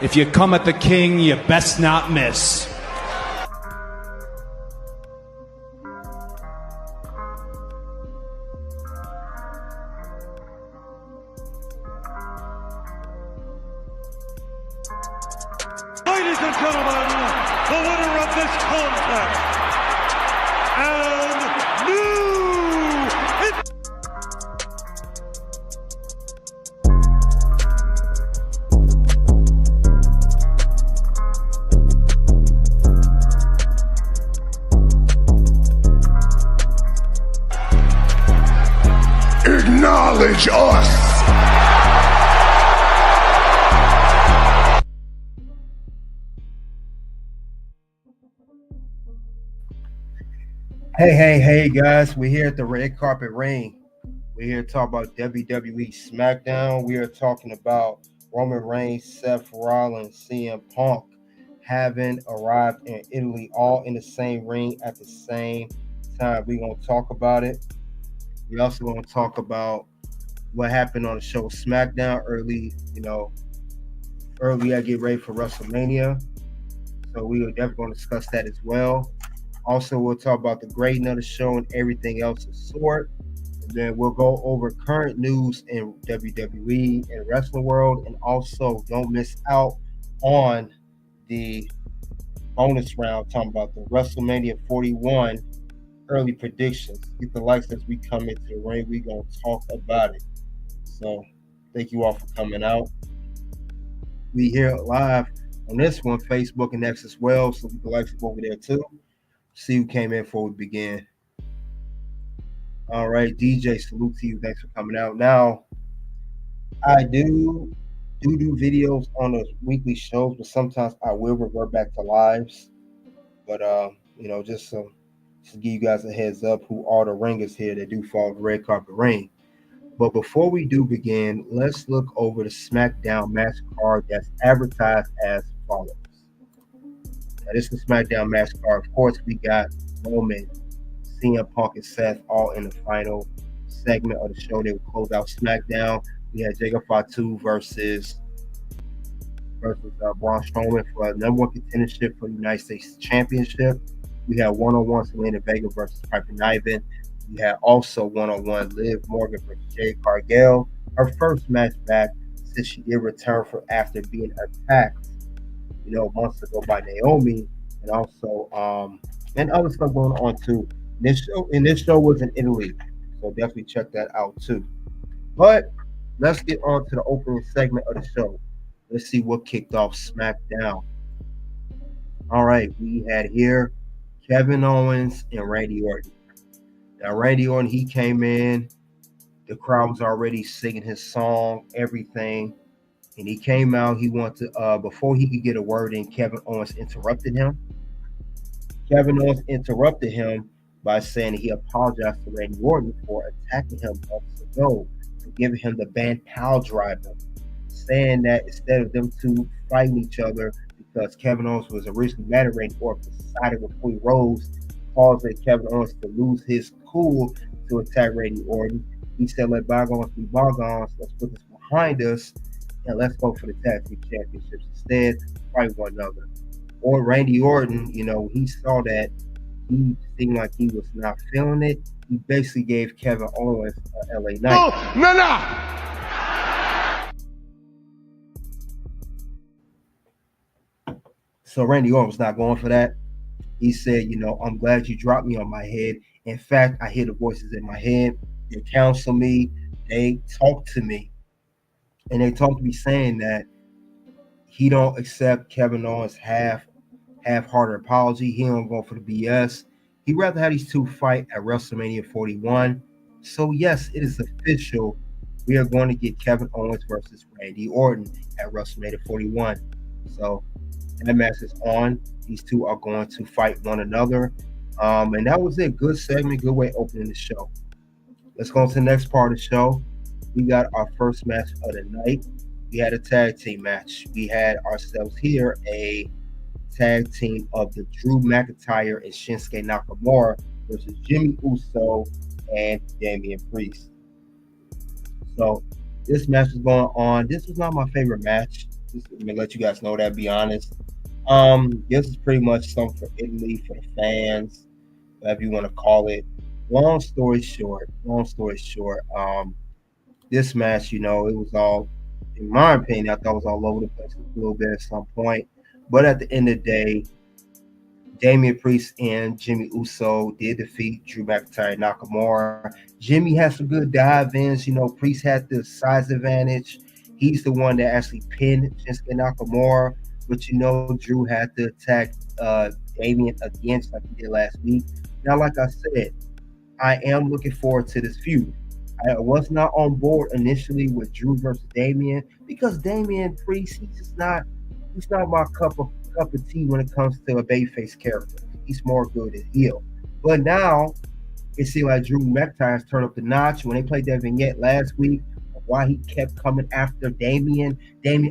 If you come at the king, you best not miss. Ladies and gentlemen, the winner of this contest, and acknowledge us. Hey, guys. We're here at the Red Carpet Ring. We're here to talk about WWE Smackdown. We are talking about Roman Reigns, Seth Rollins, CM Punk having arrived in Italy, all in the same ring at the same time. We're going to talk about it. We also going to talk about what happened on the show Smackdown early. I get ready for WrestleMania. So we are definitely going to discuss that as well. Also, we'll talk about the grading of the show and everything else of sort. And then we'll go over current news in WWE and wrestling world. And also, don't miss out on the bonus round talking about the WrestleMania 41 early predictions. Get the likes as we come into the ring. We're going to talk about it. So, thank you all for coming out. We here live on this one, Facebook and X as well. So, get the likes over there too. See who came in before we begin. All right, DJ, salute to you. Thanks for coming out. Now, I do videos on those weekly shows, but sometimes I will revert back to lives. But just to give you guys a heads up, who are the ringers here that do follow the Red Carpet Ring. But before we do begin, let's look over the SmackDown match card that's advertised as follows. Now, this is the SmackDown match card. Of course, we got Roman, CM Punk, and Seth all in the final segment of the show. They will close out SmackDown. We had Jade Fatu versus Braun Strowman for a number one contendership for the United States Championship. We had one-on-one Zelina Vega versus Niven. We had also one-on-one Liv Morgan versus Jade Cargill. Her first match back since she did return after being attacked months ago by Naomi, and also and other stuff going on too. This show was in Italy, so definitely check that out too. But let's get on to the opening segment of the show. Let's see what kicked off SmackDown. All right, we had here Kevin Owens and Randy Orton. Now Randy Orton, he came in, the crowd was already singing his song, everything. And he came out, he wanted to, before he could get a word in, Kevin Owens interrupted him. Kevin Owens interrupted him by saying he apologized to Randy Orton for attacking him months ago and giving him the banned pile driver, saying that instead of them two fighting each other, because Kevin Owens was originally mad at Randy Orton, decided with Cody Rhodes, causing Kevin Owens to lose his cool to attack Randy Orton. He said, let bygones be bygones, let's put this behind us, and let's go for the tag team championships instead, fight one another. Or Randy Orton, he saw that he seemed like he was not feeling it. He basically gave Kevin Owens a LA Knight. No. So Randy Orton was not going for that. He said, I'm glad you dropped me on my head. In fact, I hear the voices in my head. They counsel me. They talk to me. And they talk to me saying that he don't accept Kevin Owens' half-hearted apology. He don't go for the BS. He'd rather have these two fight at WrestleMania 41. So yes, it is official. We are going to get Kevin Owens versus Randy Orton at WrestleMania 41. So that match is on. These two are going to fight one another. And that was it. Good segment, good way opening the show. Let's go on to the next part of the show. We got our first match of the night. We had a tag team match. We had ourselves here a tag team of the Drew McIntyre and Shinsuke Nakamura versus Jimmy Uso and Damian Priest. So this match is going on. This was not my favorite match. Just let me let you guys know that. Be honest. This is pretty much something for Italy for the fans, whatever you want to call it. Long story short, this match, it was all, in my opinion, I thought it was all over the place a little bit at some point. But at the end of the day, Damian Priest and Jimmy Uso did defeat Drew McIntyre and Nakamura. Jimmy had some good dive-ins. Priest had the size advantage. He's the one that actually pinned Shinsuke Nakamura. But, Drew had to attack Damian again, just like he did last week. Now, like I said, I am looking forward to this feud. I was not on board initially with Drew versus Damian because Damian Priest, he's not my cup of tea when it comes to a babyface character. He's more good at heel. But now it seems like Drew McIntyre's turned up the notch. When they played that vignette last week of why he kept coming after Damian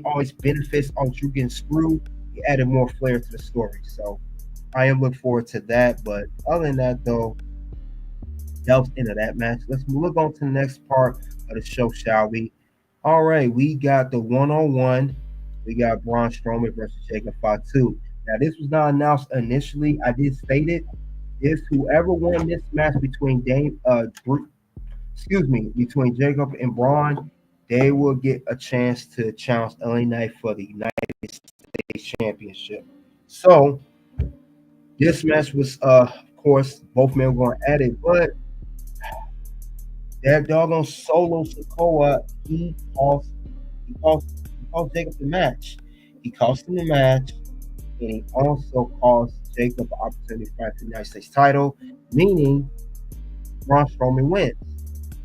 always benefits on Drew getting screwed. He added more flair to the story. So I am looking forward to that. But other than that, though, that was the end of that match. Let's look on to the next part of the show, shall we? All right, we got the one-on-one. We got Braun Strowman versus Jade Fatu. Now, this was not announced initially. I did state it. If whoever won this match between between Jacob and Braun, they will get a chance to challenge LA Knight for the United States Championship. So, this match was, of course, both men were going at it, but that doggone Solo Sikoa, he cost Jacob the match. He cost him the match, and he also cost Jacob the opportunity to fight for the United States title, meaning Braun Strowman wins.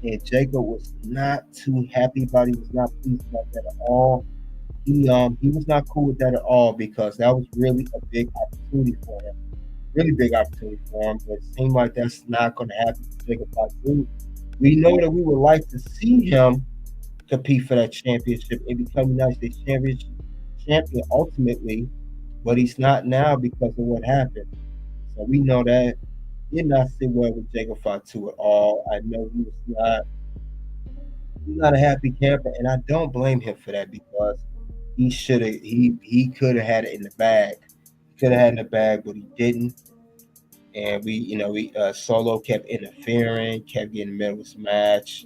And Jacob was not too happy about it. He was not pleased about that at all. He was not cool with that at all because that was really a big opportunity for him. Really big opportunity for him, but it seemed like that's not going to happen for Jacob Fatu. We know that we would like to see him compete for that championship and become United States champion ultimately, but he's not now because of what happened. So we know that did not sit well with Jacob Fatu at all. I know he's not a happy camper, and I don't blame him for that because he could have had it in the bag. He could have had it in the bag, but he didn't. And Solo kept interfering, kept getting in the middle of this match,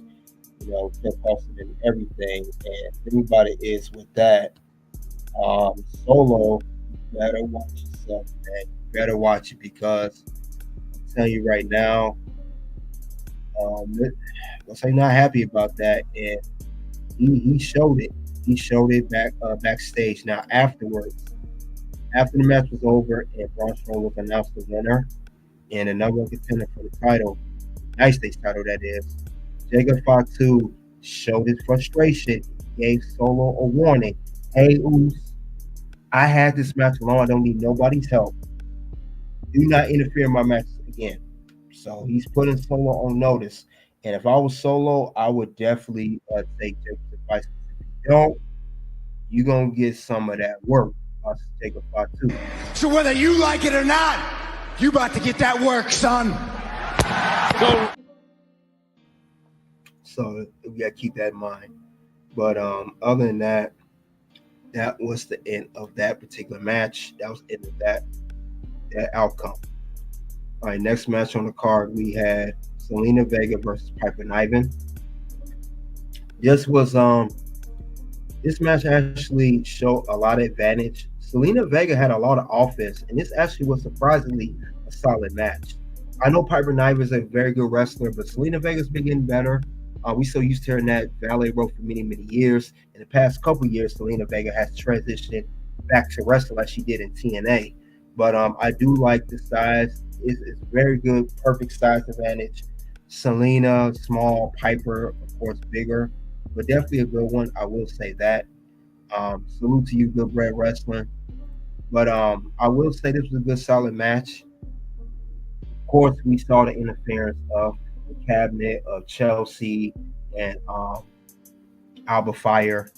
kept costing him everything. And everybody is with that. Solo, you better watch yourself, man. You better watch it because I'm telling you right now, I'm not happy about that. And he showed it. He showed it backstage. Now afterwards, after the match was over and Braun Strowman was announced the winner and the number one contender for the title, United States title that is, Jacob Fatu showed his frustration, gave Solo a warning. Hey, Oos, I had this match alone. I don't need nobody's help. Do not interfere in my matches again. So he's putting Solo on notice. And if I was Solo, I would definitely take Jacob's advice. If you don't, you're going to get some of that work. Jacob Fatu. So whether you like it or not, you about to get that work, son. Go. So we got to keep that in mind. But other than that, that was the end of that particular match. That was the end of that outcome. All right, next match on the card, we had Zelina Vega versus Piper Niven. This match actually showed a lot of advantage. Zelina Vega had a lot of offense, and this actually was surprisingly a solid match. I know Piper Niven is a very good wrestler, but Zelina Vega's been getting better. We so used to her in that valet role for many, many years. In the past couple years, Zelina Vega has transitioned back to wrestling like she did in TNA. But I do like the size. It's very good, perfect size advantage. Zelina, small, Piper, of course, bigger. But definitely a good one. I will say that. Salute to you, good bread wrestling. But I will say this was a good, solid match. Of course, we saw the interference of the cabinet of Chelsea and Alba Fire.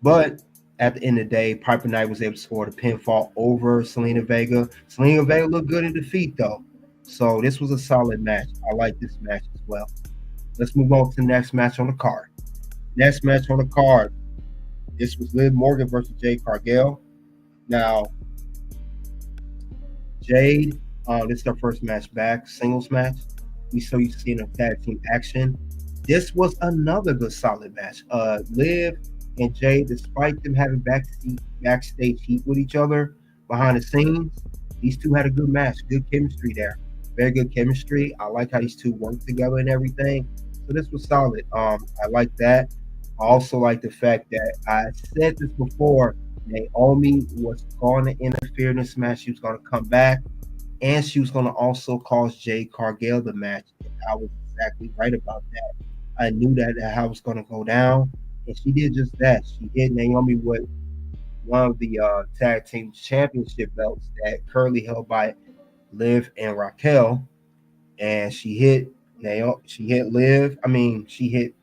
But at the end of the day, Piper Knight was able to score the pinfall over Zelina Vega. Zelina Vega looked good in defeat, though. So this was a solid match. I like this match as well. Let's move on to the next match on the card. Next match on the card, This was Liv Morgan versus Jade Cargill. Now, Jade, this is their first match back, singles match. We so used to seeing a tag team action. This was another good solid match. Liv and Jade, despite them having backstage heat with each other behind the scenes, these two had a good match, good chemistry there. Very good chemistry. I like how these two work together and everything. So this was solid. I like that. I also like the fact that I said this before, Naomi was going to interfere in this match. She was going to come back, and she was going to also cause Jade Cargill the match. And I was exactly right about that. I knew that how it was going to go down, and she did just that. She hit Naomi with one of the tag team championship belts that currently held by Liv and Raquel, and she hit Naomi. She hit Liv. I mean, she hit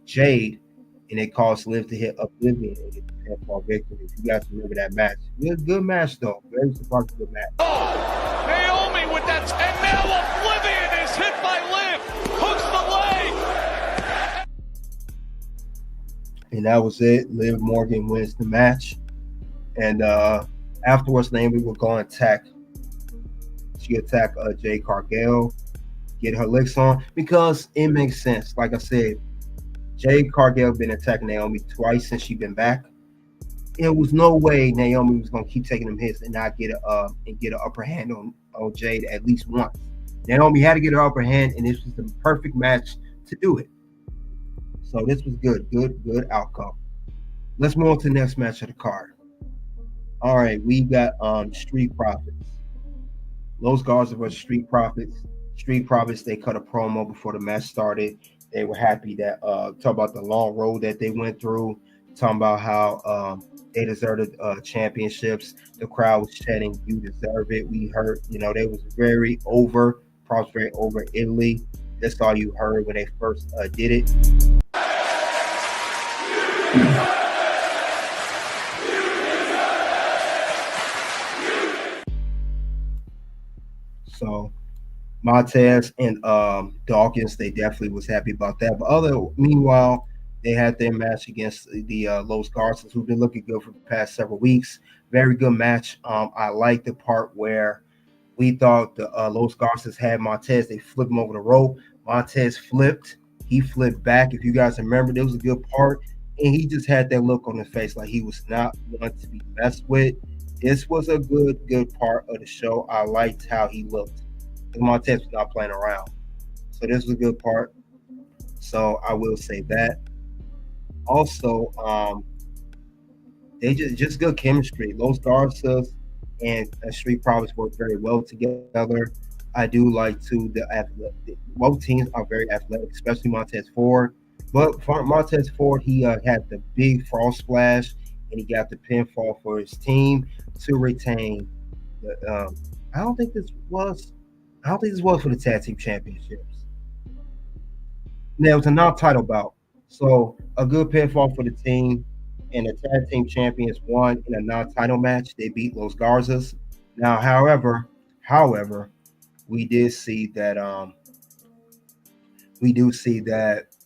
Jade, and it caused Liv to hit Oblivion and get the pinfall victory. If you guys remember that match, it was a good match though. Very surprising good match. Oh, Naomi with that, and now Oblivion is hit by Liv. Hooks the leg. And that was it. Liv Morgan wins the match, and afterwards, Naomi will go and attack. She attacked Jade Cargill, get her licks on because it makes sense. Like I said, Jade Cargill been attacking Naomi twice since she's been back. There was no way Naomi was gonna keep taking them hits and not get an upper hand on Jade at least once. Naomi had to get her upper hand, and this was the perfect match to do it. So this was good outcome. Let's move on to the next match of the card. All right, we got Street Profits. Los Garza versus Street Profits. Street Profits, they cut a promo before the match started. They were happy that talk about the long road that they went through, talking about how they deserved championships. The crowd was chanting, "You deserve it." We heard, they was very over, probably very over Italy. That's all you heard when they first did it. So Montez and Dawkins, they definitely was happy about that. But meanwhile, they had their match against the Los Garças, who've been looking good for the past several weeks. Very good match. I like the part where we thought the Los Garças had Montez. They flipped him over the rope. Montez flipped. He flipped back. If you guys remember, there was a good part. And he just had that look on his face like he was not one to be messed with. This was a good part of the show. I liked how he looked. Montez was not playing around. So this was a good part. So I will say that. Also, they just good chemistry. Los Garças and Street Profits work very well together. I do like too both teams are very athletic, especially Montez Ford. But for Montez Ford, he had the big frog splash, and he got the pinfall for his team to retain. I don't think this was for the tag team championships. Now it was a non-title bout, so a good pinfall for the team, and the tag team champions won in a non-title match. They beat Los Garças. Now, however, we did see that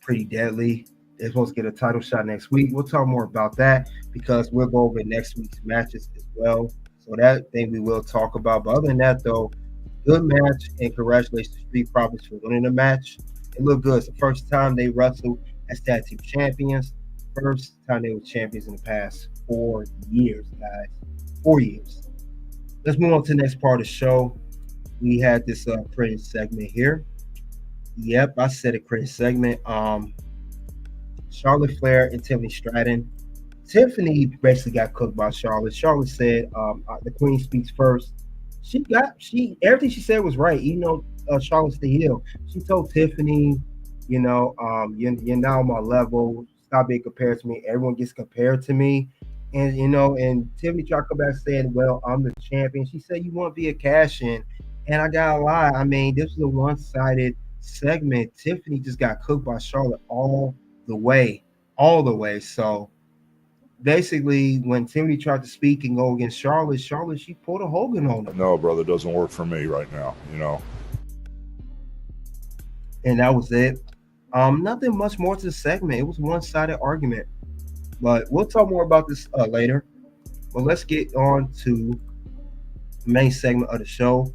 Pretty Deadly is supposed to get a title shot next week. We'll talk more about that because we'll go over next week's matches as well. So that thing we will talk about. But other than that, though, good match, and congratulations to Street Profits for winning the match. It looked good. It's the first time they wrestled as tag team champions. First time they were champions in the past 4 years, guys. 4 years. Let's move on to the next part of the show. We had this cringe segment here. Yep, I said a cringe segment. Charlotte Flair and Tiffany Stratton. Tiffany basically got cooked by Charlotte. Charlotte said, "The Queen speaks first." Everything she said was right. Charlotte's the heel. She told Tiffany, you're now on my level. Stop being compared to me. Everyone gets compared to me. And and Tiffany tried to come back saying, "Well, I'm the champion." She said, "You want to be a cash-in." And I gotta lie. I mean, this was a one-sided segment. Tiffany just got cooked by Charlotte all the way. So basically, when Tiffany tried to speak and go against Charlotte, she pulled a Hogan on her. No, brother, doesn't work for me right now, And that was it. Nothing much more to the segment. It was a one-sided argument. But we'll talk more about this later. But let's get on to the main segment of the show.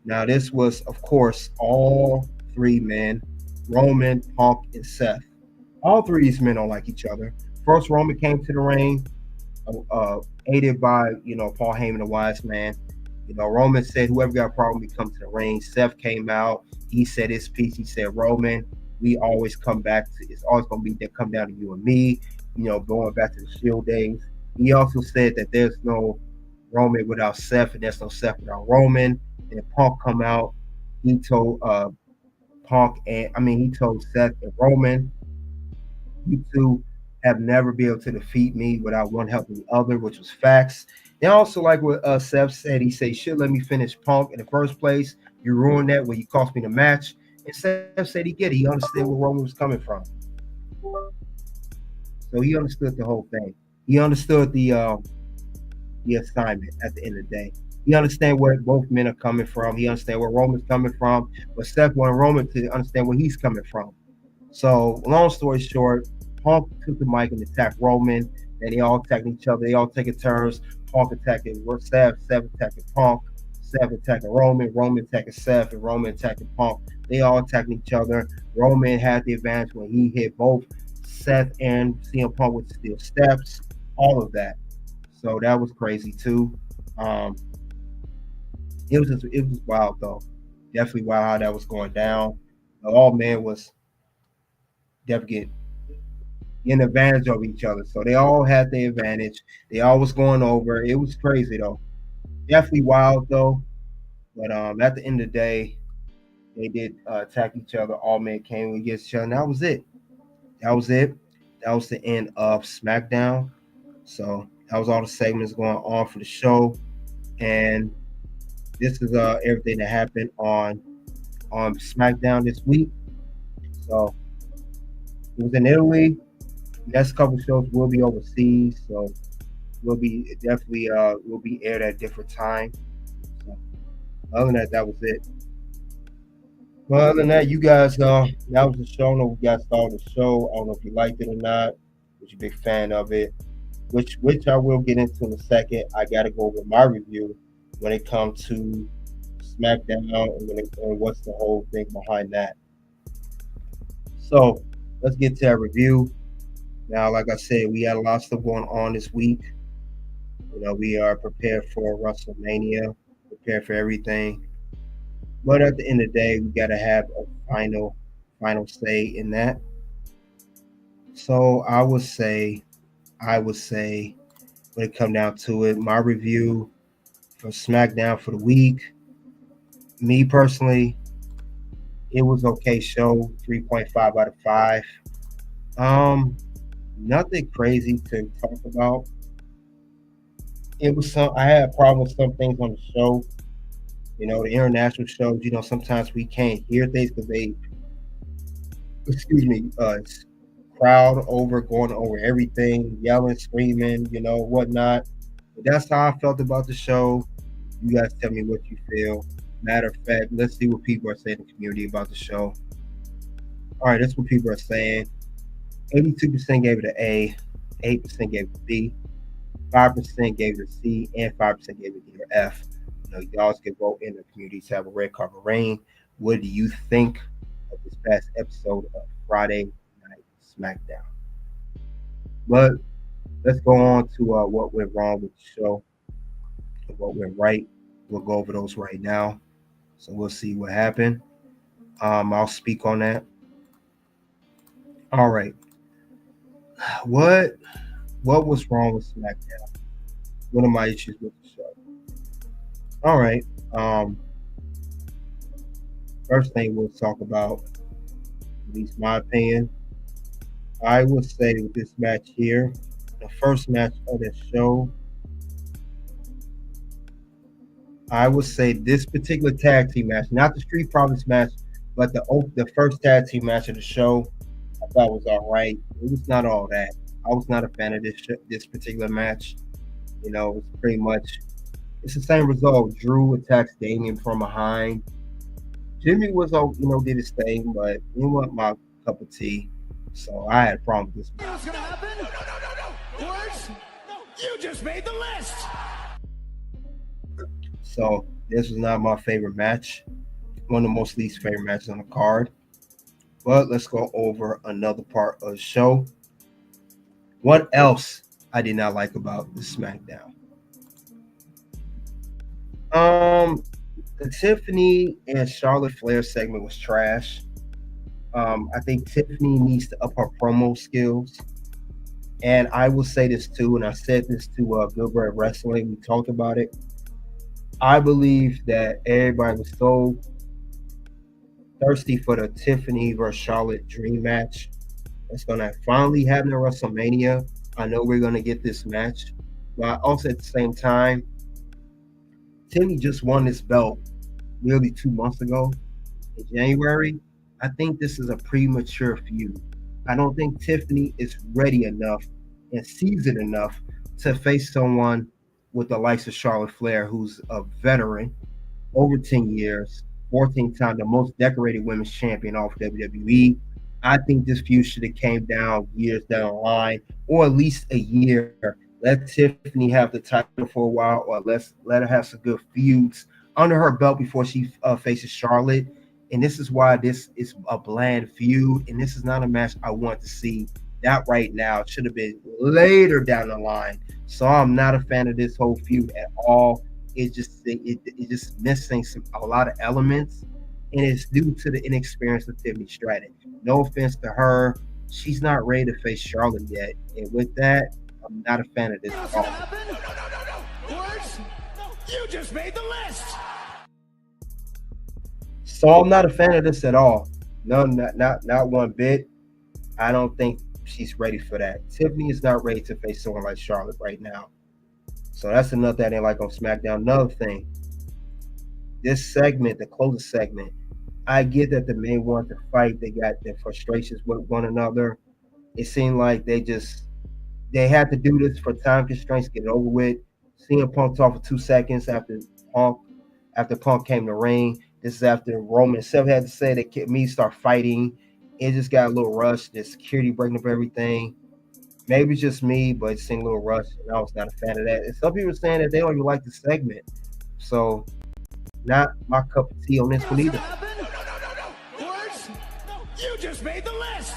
Now, this was, of course, all three men, Roman, Punk, and Seth. All three of these men don't like each other. First, Roman came to the ring, aided by, Paul Heyman, the wise man. Roman said, whoever got a problem, we come to the ring. Seth came out. He said his piece. He said, Roman, we always come back to, it's always going to be that come down to you and me, going back to the Shield days. He also said that there's no Roman without Seth, and there's no Seth without Roman. And Punk come out. He told he told Seth and Roman, you two have never been able to defeat me without one helping the other, which was facts. They also like what Seth said. He said, you should let me finish Punk in the first place. You ruined that when you cost me the match. And Seth said he get it. He understood where Roman was coming from. So he understood the whole thing. He understood the assignment at the end of the day. He understand where both men are coming from. He understand where Roman's coming from. But Seth wanted Roman to understand where he's coming from. So long story short, Punk took the mic and attacked Roman. And they all attacked each other. They all taking turns. Punk attacking Seth, Seth attacking Punk, Seth attacking Roman, Roman attacking Seth, and Roman attacking Punk. They all attacking each other. Roman had the advantage when he hit both Seth and CM Punk with steel steps, all of that. So that was crazy too. It was wild though. Definitely wild how that was going down. All men was definitely getting advantage of each other. So they all had the advantage. They all was going over. It was crazy though. Definitely wild though. But at the end of the day, they did attack each other. All men came against each other. And that was it. That was it. That was the end of SmackDown. So that was all the segments going on for the show. And this is everything that happened on SmackDown this week. So it was in Italy. Next couple shows will be overseas, so will be aired at different time. So other than that was it. Well, other than that, you guys, that was the show. I don't know if you guys saw the show. I don't know if you liked it or not. Was you a big fan of it? Which I will get into in a second. I got to go over my review when it comes to SmackDown and what's the whole thing behind that. So let's get to our review. Now, like I said, we had a lot of stuff going on this week. We are prepared for WrestleMania, prepared for everything. But at the end of the day, we got to have a final say in that. So I would say, when it comes down to it, my review for SmackDown for the week, me personally, it was okay show, 3.5 out of 5. Nothing crazy to talk about. It was I had a problem with some things on the show. The international shows, sometimes we can't hear things because they, crowd going over everything, yelling, screaming, whatnot. But that's how I felt about the show. You guys tell me what you feel. Matter of fact, let's see what people are saying in the community about the show. All right, that's what people are saying. 82% gave it an A, 8% gave it a B, 5% gave it a C, and 5% gave it either F. Y'all can vote in the community to have a red carpet reign. What do you think of this past episode of Friday Night SmackDown? But let's go on to what went wrong with the show and what went right. We'll go over those right now. So we'll see what happened. I'll speak on that. All right. What was wrong with SmackDown? What are my issues with the show? All right. First thing we'll talk about, at least my opinion, I would say with this match here, the first match of the show, I would say this particular tag team match, not the Street Profits match, but the first tag team match of the show, I thought was all right. It was not all that. I was not a fan of this particular match. It was pretty much, it's the same result. Drew attacks Damian from behind. Jimmy was, did his thing, but it wasn't my cup of tea. So I had a problem with this match. What's gonna happen? No. You just made the list. So this was not my favorite match. One of the most least favorite matches on the card. But let's go over another part of the show. What else I did not like about the SmackDown? The Tiffany and Charlotte Flair segment was trash. I think Tiffany needs to up her promo skills. And I will say this too, and I said this to Good Bread Wrestling. We talked about it. I believe that everybody was so thirsty for the Tiffany versus Charlotte dream match. It's going to finally happen at WrestleMania. I know we're going to get this match. But also at the same time, Tiffany just won this belt nearly 2 months ago in January. I think this is a premature feud. I don't think Tiffany is ready enough and seasoned enough to face someone with the likes of Charlotte Flair, who's a veteran, over 10 years, 14-time the most decorated women's champion off WWE. I think this feud should have came down years down the line, or at least a year. Let Tiffany have the title for a while, or let her have some good feuds under her belt before she faces Charlotte. And this is why this is a bland feud, and this is not a match I want to see. Not right now. It should have been later down the line. So I'm not a fan of this whole feud at all. It just missing a lot of elements, and it's due to the inexperience of Tiffany Stratton. No offense to her, she's not ready to face Charlotte yet. And with that, I'm not a fan of this at all. No. Words? You just made the list. So I'm not a fan of this at all. No, not one bit. I don't think she's ready for that. Tiffany is not ready to face someone like Charlotte right now. So that's another thing I didn't like on SmackDown. Another thing, this segment, the closing segment, I get that the men want to fight. They got their frustrations with one another. It seemed like they had to do this for time constraints, get it over with. CM Punk talked for 2 seconds after Punk came to ring. This is after Roman and Seth had to say that me start fighting. It just got a little rushed. The security breaking up everything. Maybe it's just me, but it seemed a little rushed, and I was not a fan of that. And some people are saying that they don't even like the segment. So, not my cup of tea on this one either. No. Words? You just made the list.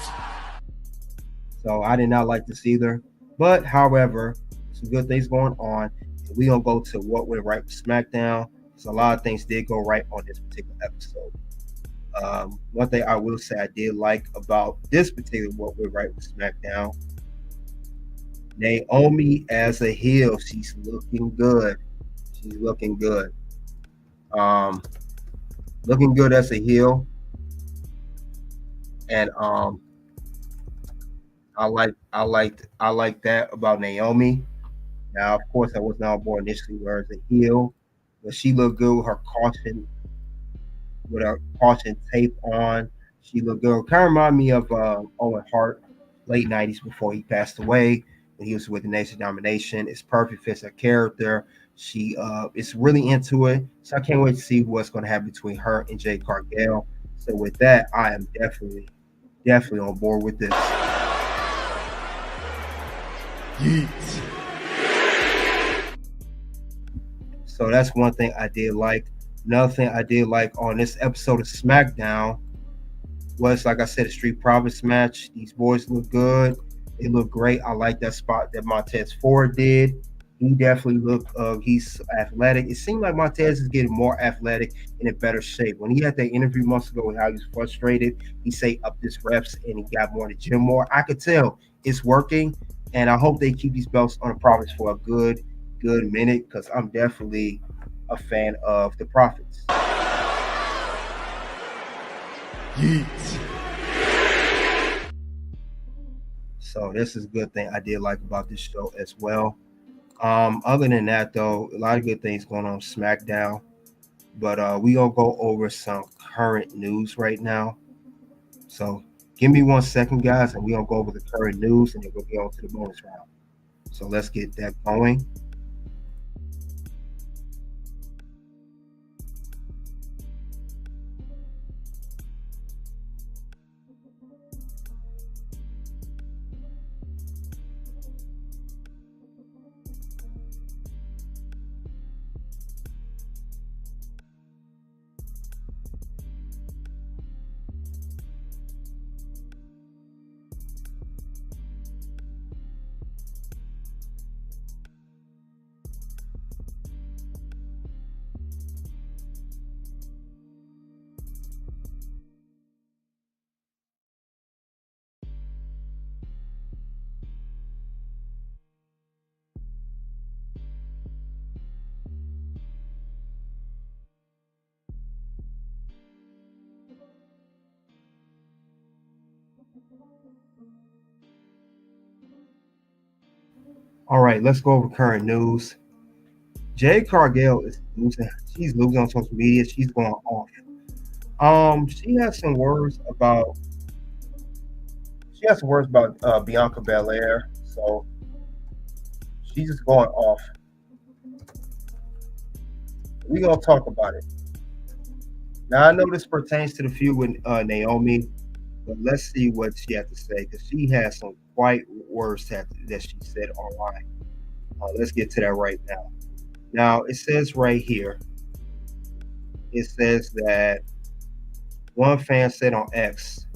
So, I did not like this either. But, however, some good things going on. And we're going to go to what went right with SmackDown. So, a lot of things did go right on this particular episode. One thing I will say I did like about this particular what went right with SmackDown, Naomi as a heel, she's looking good. She's looking good. Looking good as a heel. And I like that about Naomi. Now, of course, I was not on board initially with her as a heel, but she looked good with her caution tape on. She looked good. Kind of remind me of Owen Hart, late 90s before he passed away. When he was with the Nation Domination. It's perfect, fits her character. She is really into it. So I can't wait to see what's going to happen between her and Jade Cargill. So with that, I am definitely on board with this. Yeet. So that's one thing I did like. Another thing I did like on this episode of SmackDown was, like I said, a Street Profits match. These boys look good. They look great. I like that spot that Montez Ford did. He definitely looked, he's athletic. It seemed like Montez is getting more athletic and in better shape. When he had that interview months ago with how he was frustrated, he say up his reps and he got more to gym more. I could tell it's working, and I hope they keep these belts on the Profits for a good minute, because I'm definitely a fan of the Profits. Yeet. So this is a good thing I did like about this show as well. Other than that, though, a lot of good things going on SmackDown. But we gonna go over some current news right now. So give me 1 second, guys, and we gonna go over the current news, and then we'll get on to the bonus round. So let's get that going. All right, let's go over current news. Jade Cargill is losing. She's losing on social media. She's going off. She has some words about. She has some words about Bianca Belair. So she's just going off. We're gonna talk about it. Now I know this pertains to the feud with Naomi, but let's see what she has to say because she has some quite words that she said online. Let's get to that right now. Now it says right here. It says that one fan said on X,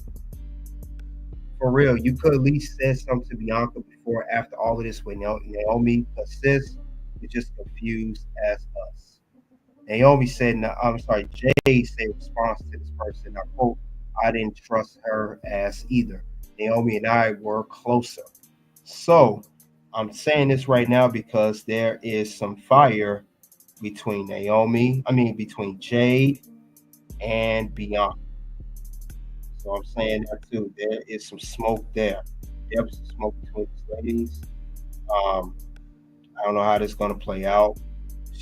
"For real, you could at least say something to Bianca before, or after all of this with Naomi, because sis is just confused as us." Naomi said, no, I'm sorry, Jade said in response to this person, I quote, "I didn't trust her as either. Naomi and I were closer." So I'm saying this right now because there is some fire between between Jade and Bianca. So I'm saying that too. There is some smoke there. There's some smoke between these ladies. Um, I don't know how this is going to play out.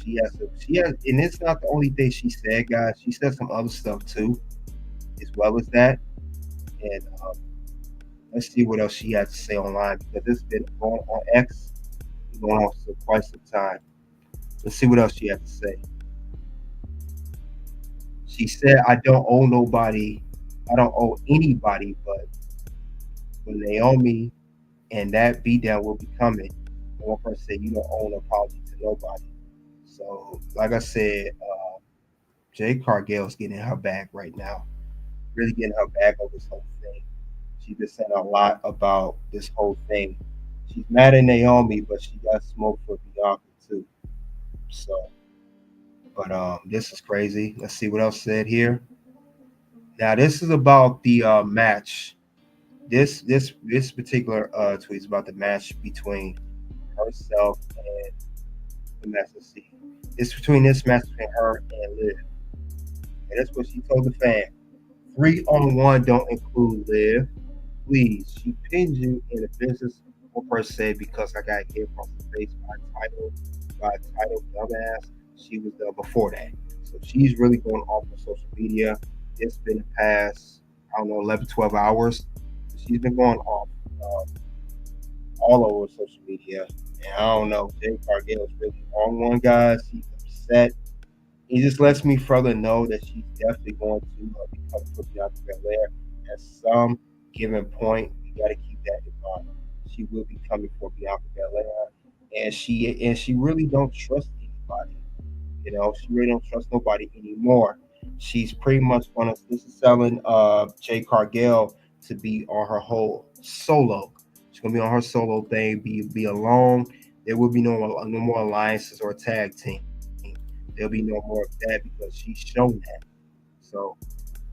And it's not the only thing she said, guys. She said some other stuff too, as well as that. And let's see what else she had to say online because it's been going on X, going on for quite some time. Let's see what else she had to say. She said, "I don't owe nobody. I don't owe anybody, but when Naomi and that beatdown will be coming." And one person said, "You don't owe an apology to nobody." So, like I said, Jade Cargill's getting her bag right now. Really getting her bag over this whole thing. She's been saying a lot about this whole thing. She's mad at Naomi, but she got smoke for Bianca too. So, but this is crazy. Let's see what else said here. Now, this is about the match. This particular tweet is about the match between herself and the Master C. It's between this match between her and Liv. And that's what she told the fan. 3-on-1 don't include Liv. Please, she pinned you in a business or per se because I got hit across the face by a title dumbass. She was there before that. So she's really going off on social media. It's been the past, I don't know, 11, 12 hours. She's been going off all over social media. And I don't know, Jade Cargill is really on one, guys. She's upset. It just lets me further know that she's definitely going to be coming for Bianca Belair at some given point. You got to keep that in mind. She will be coming for Bianca Belair, and she really don't trust anybody. You know, she really don't trust nobody anymore. She's pretty much this is selling Jade Cargill to be on her whole solo. She's gonna be on her solo thing, be alone. There will be no more alliances or tag team. There'll be no more of that because she's shown that. So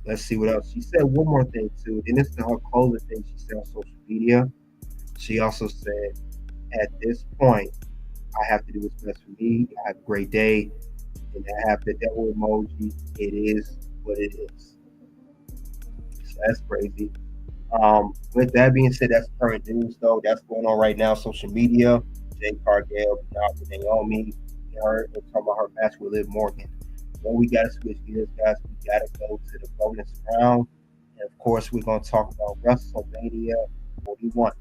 let's see what else. She said one more thing too, and this is her closing thing she said on social media. She also said, "At this point, I have to do what's best for me. I have a great day, and I have the devil emoji. It is what it is." So that's crazy. With that being said, that's current news though. That's going on right now. Social media. Jade Cargill, Bianca Naomi, her talking about her match with Liv Morgan. Then we gotta switch gears, guys. We gotta go to the bonus round. And of course, we're gonna talk about WrestleMania 41.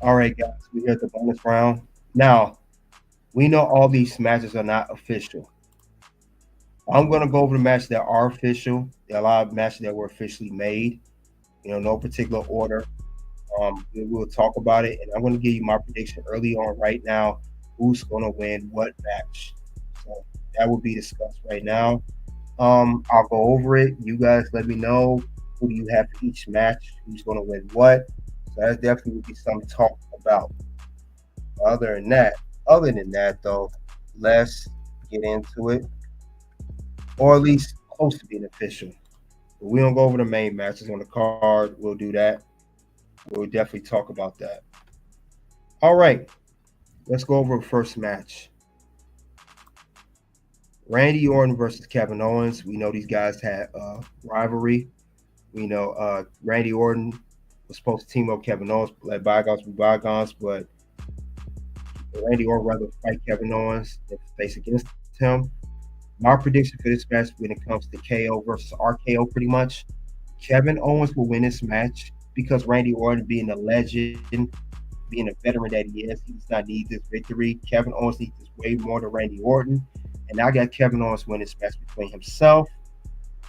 All right, guys, we're at the bonus round. Now, we know all these matches are not official. I'm going to go over the matches that are official. There are a lot of matches that were officially made, no particular order. We will talk about it, and I'm going to give you my prediction early on right now who's going to win what match. So that will be discussed right now. I'll go over it. You guys let me know who do you have for each match, who's going to win what. So that definitely will be something to talk about. Other than that, though, let's get into it, or at least close to being official. But we don't go over the main matches on the card. We'll do that. We'll definitely talk about that. All right. let's go over the first match. Randy Orton versus Kevin Owens. We know these guys had a rivalry. We know Randy Orton was supposed to team up Kevin Owens, let bygones be bygones, but Randy Orton rather fight Kevin Owens than face against him. My prediction for this match when it comes to KO versus RKO, pretty much, Kevin Owens will win this match because Randy Orton, being a legend, being a veteran that he is, he does not need this victory. Kevin Owens needs this way more than Randy Orton. And I got Kevin Owens win this match between himself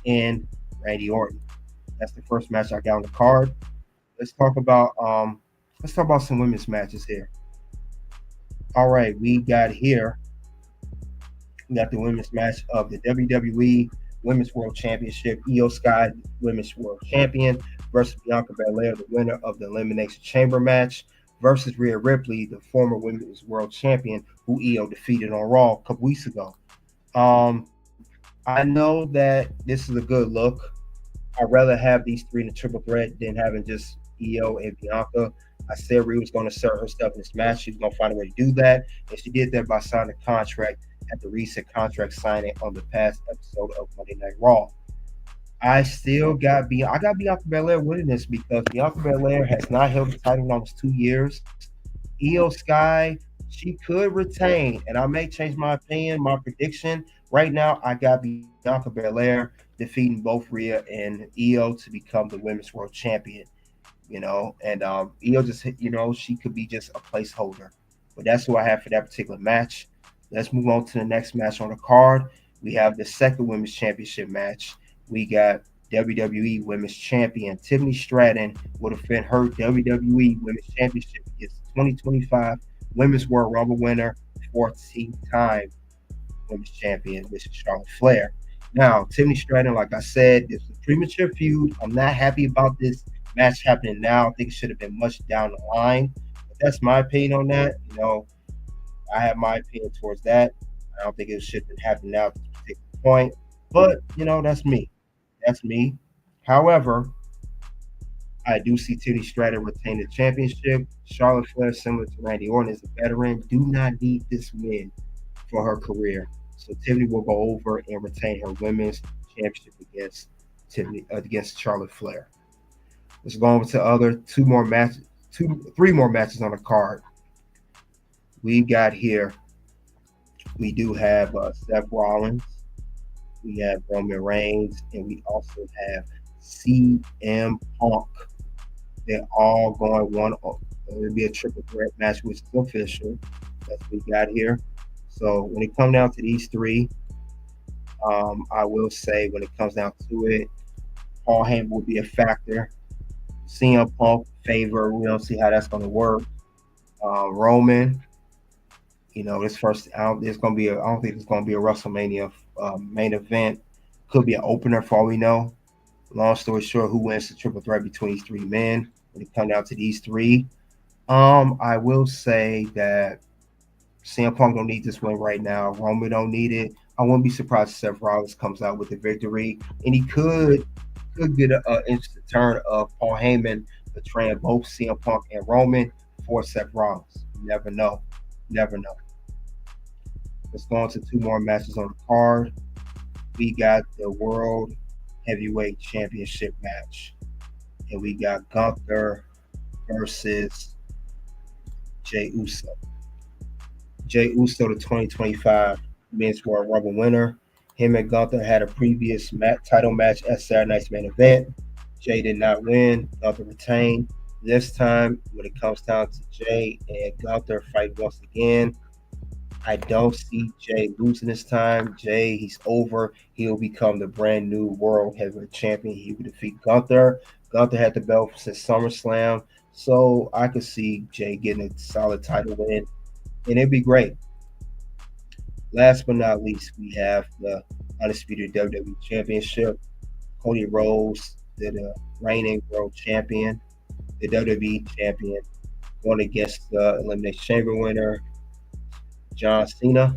and Randy Orton. That's the first match I got on the card. Let's talk about some women's matches here. All right, we got the women's match of the WWE Women's World Championship. Io Sky, Women's World Champion, versus Bianca Belair, the winner of the Elimination Chamber match, versus Rhea Ripley, the former Women's World Champion, who Io defeated on Raw a couple weeks ago. I know that this is a good look. I'd rather have these three in a triple threat than having just Io and Bianca. I said Rhea was going to assert her stuff in this match. She was going to find a way to do that, and she did that by signing a contract at the recent contract signing on the past episode of Monday Night Raw. I got Bianca Belair winning this because Bianca Belair has not held the title in almost 2 years. Io Sky, she could retain, and I may change my opinion, my prediction. Right now, I got Bianca Belair defeating both Rhea and Io to become the Women's World Champion. And Io just, she could be just a placeholder. But that's who I have for that particular match. Let's move on to the next match on the card. We have the second Women's Championship match. We got WWE Women's Champion Tiffany Stratton will defend her WWE Women's Championship against 2025 Women's World Rumble winner, 14th time Women's Champion, which is Charlotte Flair. Now, Tiffany Stratton, like I said, this is a premature feud. I'm not happy about this match happening now. I think it should have been much down the line. But that's my opinion on that. I have my opinion towards that. I don't think it should have been happening now at this particular point. But, that's me. That's me. However, I do see Tiffany Stratton retain the championship. Charlotte Flair, similar to Randy Orton, is a veteran. Do not need this win for her career. So Tiffany will go over and retain her women's championship against Charlotte Flair. Let's go over to three more matches on the card. We got here. We do have Seth Rollins. We have Roman Reigns, and we also have CM Punk. They're all going one. It'll be a triple threat match, which is official. That's what we got here. So when it comes down to these three, I will say when it comes down to it, Paul Heyman will be a factor. CM Punk favor. We don't see how that's going to work. Roman, this first out, I don't think it's going to be a WrestleMania main event. Could be an opener for all we know. Long story short, who wins the triple threat between these three men? When it comes down to these three, I will say that CM Punk don't need this win right now. Roman don't need it. I wouldn't be surprised if Seth Rollins comes out with the victory, and he could get an interesting turn of Paul Heyman betraying both CM Punk and Roman for Seth Rollins. You never know. Let's go on to two more matches on the card. We got the World Heavyweight Championship match, and we got Gunther versus Jey Uso. Jey Uso, the 2025 Men's World Rumble winner. Him and Gunther had a previous title match at Saturday Night's main event. Jey did not win. Gunther retained. This time, when it comes down to Jey and Gunther fight once again, I don't see Jey losing this time. Jey, he's over. He'll become the brand new World Heavyweight Champion. He will defeat Gunther. Gunther had the belt since SummerSlam, so I could see Jey getting a solid title win, and it'd be great. Last but not least, we have the undisputed WWE Championship. Cody Rhodes, the reigning world champion, the WWE champion, going against the Elimination Chamber winner, John Cena.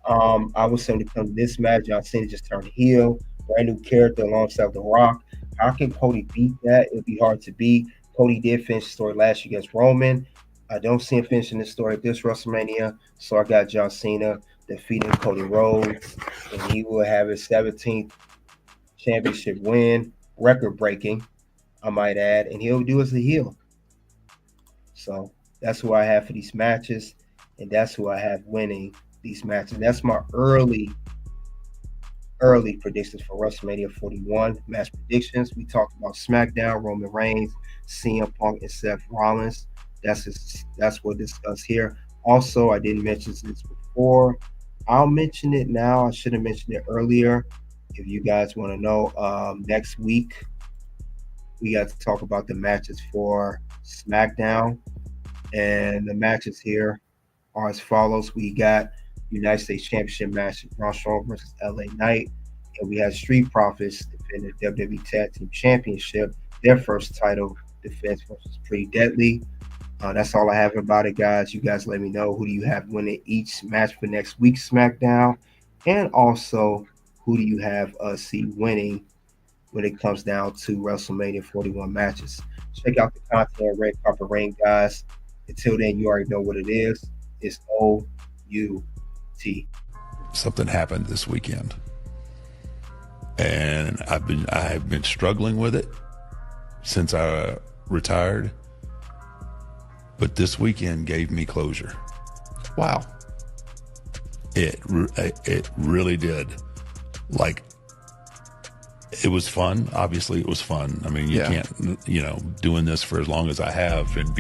I would say when it comes to this match, John Cena just turned heel, brand new character alongside The Rock. How can Cody beat that? It'd be hard to beat. Cody did finish the story last year against Roman. I don't see him finishing this story at this WrestleMania, so I got John Cena defeating Cody Rhodes, and he will have his 17th championship win, record-breaking, I might add, and he'll do as a heel. So that's who I have for these matches, and that's who I have winning these matches. That's my early predictions for WrestleMania 41 match predictions. We talked about SmackDown, Roman Reigns, CM Punk, and Seth Rollins. That's what we'll discuss here. Also, I didn't mention this before. I'll mention it now. I should have mentioned it earlier. If you guys want to know, next week we got to talk about the matches for SmackDown, and the matches here are as follows. We got United States Championship match, Braun Strowman versus LA Knight, and we had Street Profits defending the WWE Tag Team Championship, their first title defense versus Pretty Deadly. That's all I have about it, guys. You guys let me know who do you have winning each match for next week's SmackDown, and also who do you have see winning when it comes down to WrestleMania 41 matches. Check out the content, Red Carpet Ring, guys. Until then, you already know what it is. It's O-U-T. Something happened this weekend, and I have been struggling with it since I retired. But this weekend gave me closure. Wow. It really did. Like, it was fun. Obviously, it was fun. I mean, you can't, doing this for as long as I have and